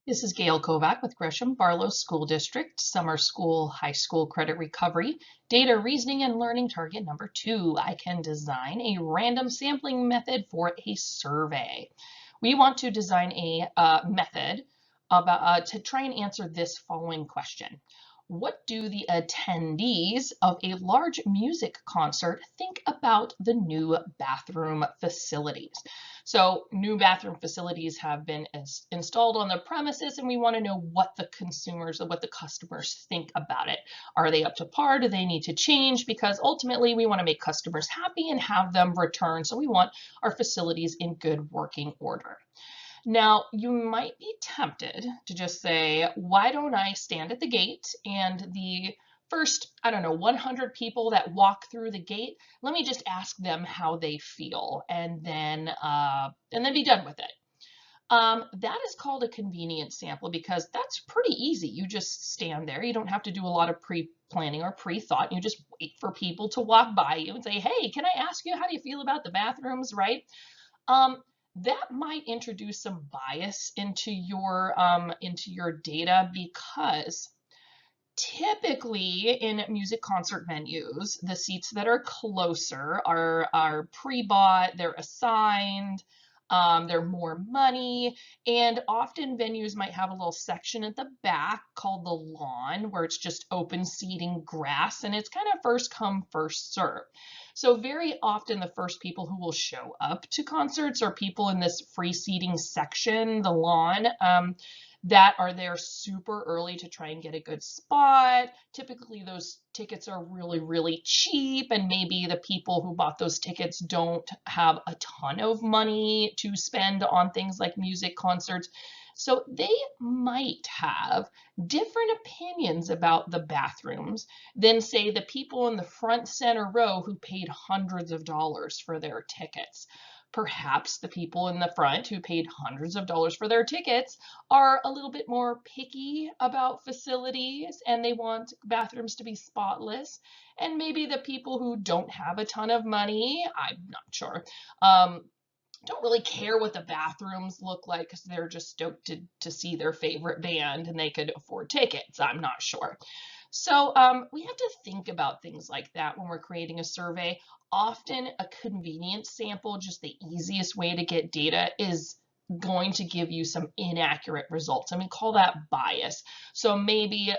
This is Gail Kovac with Gresham Barlow School District, Summer School, High School Credit Recovery, Data Reasoning and Learning Target number 2. I can design a random sampling method for a survey. We want to design a method about, to try and answer this following question. What do the attendees of a large music concert think about the new bathroom facilities? So new bathroom facilities have been installed on the premises, and we want to know what the consumers or what the customers think about it. Are they up to par? Do they need to change? Because ultimately we want to make customers happy and have them return. So we want our facilities in good working order. Now, you might be tempted to just say, why don't I stand at the gate and the first, I don't know, 100 people that walk through the gate, let me just ask them how they feel and then be done with it. That is called a convenience sample because that's pretty easy. You just stand there. You don't have to do a lot of pre-planning or pre-thought. You just wait for people to walk by you and say, hey, can I ask you how do you feel about the bathrooms, right? That might introduce some bias into your data because typically in music concert venues, the seats that are closer are pre-bought, they're assigned, they're more money, and often venues might have a little section at the back called the lawn where it's just open seating grass, and it's kind of first come, first serve. So very often the first people who will show up to concerts are people in this free seating section, the lawn, that are there super early to try and get a good spot. Typically those tickets are really, really cheap, and maybe the people who bought those tickets don't have a ton of money to spend on things like music concerts. So they might have different opinions about the bathrooms than, say, the people in the front center row who paid hundreds of dollars for their tickets. Perhaps the people in the front who paid hundreds of dollars for their tickets are a little bit more picky about facilities and they want bathrooms to be spotless. And maybe the people who don't have a ton of money, I'm not sure, don't really care what the bathrooms look like because they're just stoked to see their favorite band and they could afford tickets. I'm not sure. So we have to think about things like that when we're creating a survey. Often a convenience sample, just the easiest way to get data, is going to give you some inaccurate results. And we call that bias. So maybe,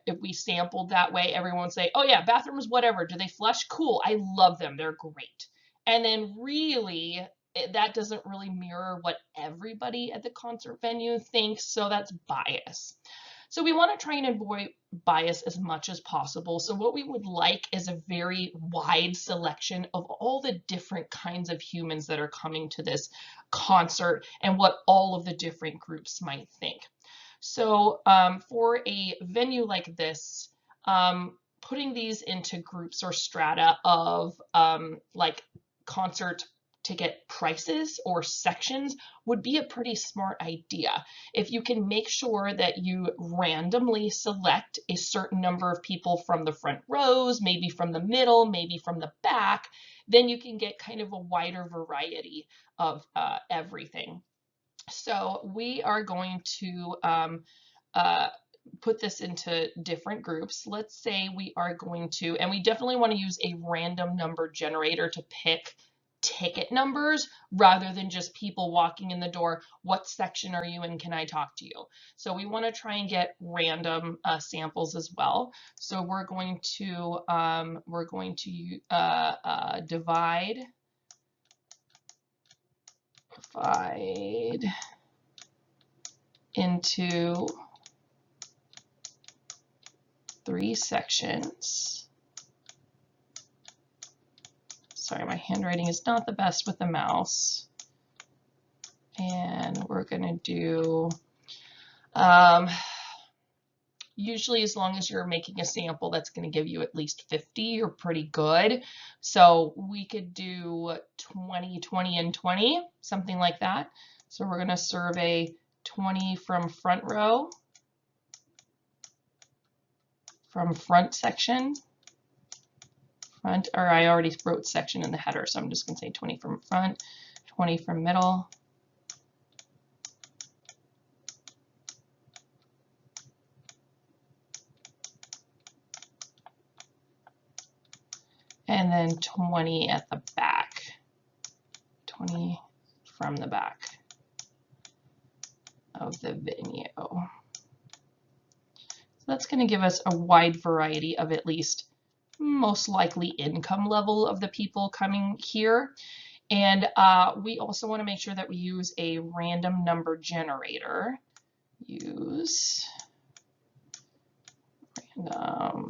if we sampled that way, everyone would say, oh yeah, bathrooms, whatever. Do they flush? Cool. I love them. They're great. And then really, that doesn't really mirror what everybody at the concert venue thinks. So that's bias. So we want to try and avoid bias as much as possible. So what we would like is a very wide selection of all the different kinds of humans that are coming to this concert and what all of the different groups might think. So for a venue like this, putting these into groups or strata of like concert ticket prices or sections would be a pretty smart idea. If you can make sure that you randomly select a certain number of people from the front rows, maybe from the middle, maybe from the back, then you can get kind of a wider variety of everything. So we are going to put this into different groups. Let's say we are going to, and we definitely want to use a random number generator to pick ticket numbers rather than just people walking in the door. What section are you in? Can I talk to you? So we want to try and get random samples as well. So we're going to divide into 3 sections. Sorry, my handwriting is not the best with the mouse. And we're going to do, usually as long as you're making a sample that's going to give you at least 50, you're pretty good. So we could do 20, 20, and 20, something like that. So we're going to survey 20 from front row, from front section, or I already wrote section in the header, so I'm just going to say 20 from front, 20 from middle, and then 20 at the back. 20 from the back of the venue. So that's going to give us a wide variety of at least most likely income level of the people coming here. And we also want to make sure that we use a random number generator. Use random.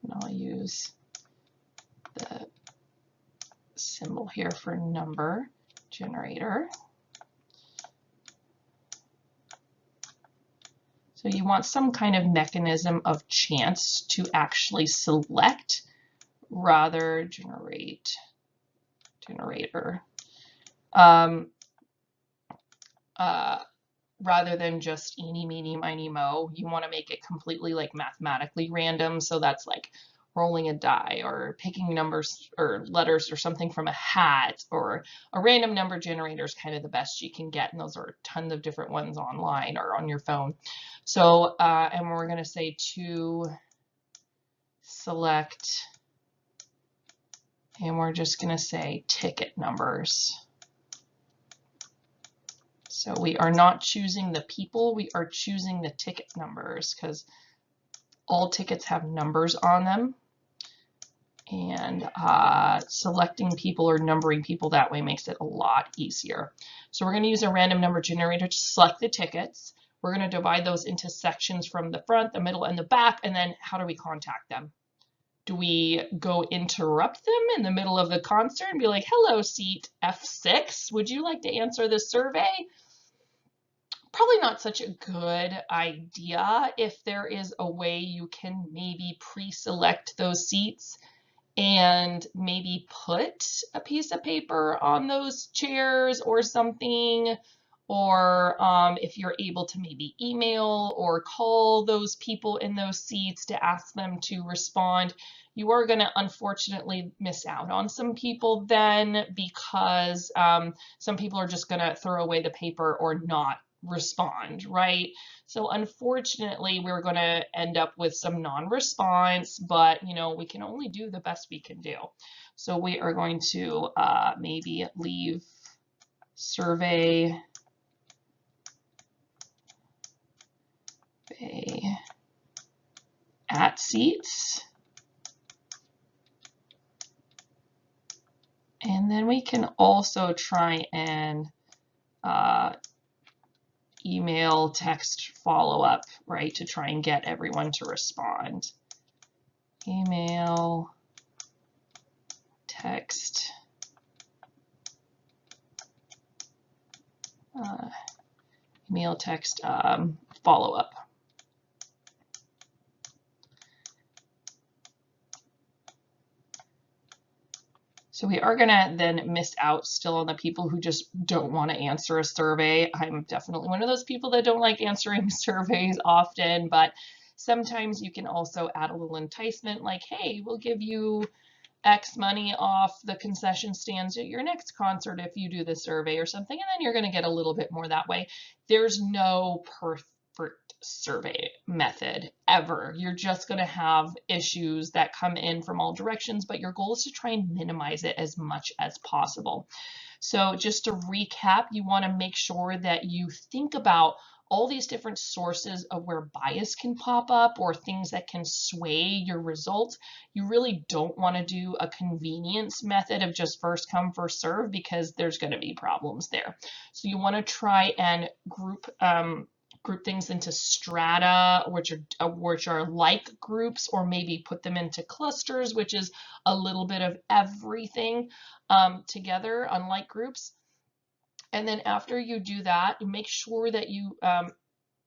And I'll use the symbol here for number generator. So you want some kind of mechanism of chance to actually select rather generator rather than just eeny, meeny, miny, mo. You want to make it completely like mathematically random. So that's like rolling a die or picking numbers or letters or something from a hat, or a random number generator is kind of the best you can get. And those are tons of different ones online or on your phone. So, and we're going to say to select, and we're just going to say ticket numbers. So we are not choosing the people, we are choosing the ticket numbers because all tickets have numbers on them. And selecting people or numbering people that way makes it a lot easier. So we're going to use a random number generator to select the tickets. We're going to divide those into sections from the front, the middle, and the back. And then how do we contact them? Do we go interrupt them in the middle of the concert and be like, hello, seat F6, would you like to answer this survey? Probably not such a good idea. If there is a way you can maybe pre-select those seats and maybe put a piece of paper on those chairs or something, or if you're able to maybe email or call those people in those seats to ask them to respond, you are going to unfortunately miss out on some people then, because some people are just going to throw away the paper or not respond, right? So unfortunately, we're going to end up with some non-response, but you know, we can only do the best we can do. So we are going to maybe leave survey at seats. And then we can also try and email, text, follow-up, right, to try and get everyone to respond. Email, text, follow-up. So we are going to then miss out still on the people who just don't want to answer a survey. I'm definitely one of those people that don't like answering surveys often, but sometimes you can also add a little enticement like, hey, we'll give you X money off the concession stands at your next concert if you do the survey or something, and then you're going to get a little bit more that way. There's no perfect survey method ever. You're just going to have issues that come in from all directions, but your goal is to try and minimize it as much as possible. So just to recap, you want to make sure that you think about all these different sources of where bias can pop up or things that can sway your results. You really don't want to do a convenience method of just first come, first serve, because there's going to be problems there. So you want to try and group things into strata, which are like groups, or maybe put them into clusters, which is a little bit of everything together, unlike groups. And then after you do that, make sure that you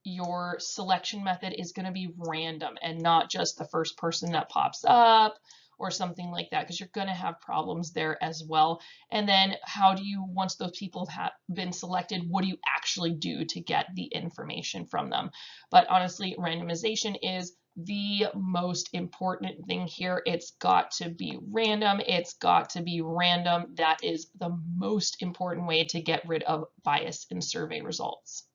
your selection method is going to be random and not just the first person that pops up or something like that, because you're going to have problems there as well. And then how do you, once those people have been selected, what do you actually do to get the information from them? But honestly, randomization is the most important thing here. It's got to be random. It's got to be random. That is the most important way to get rid of bias in survey results.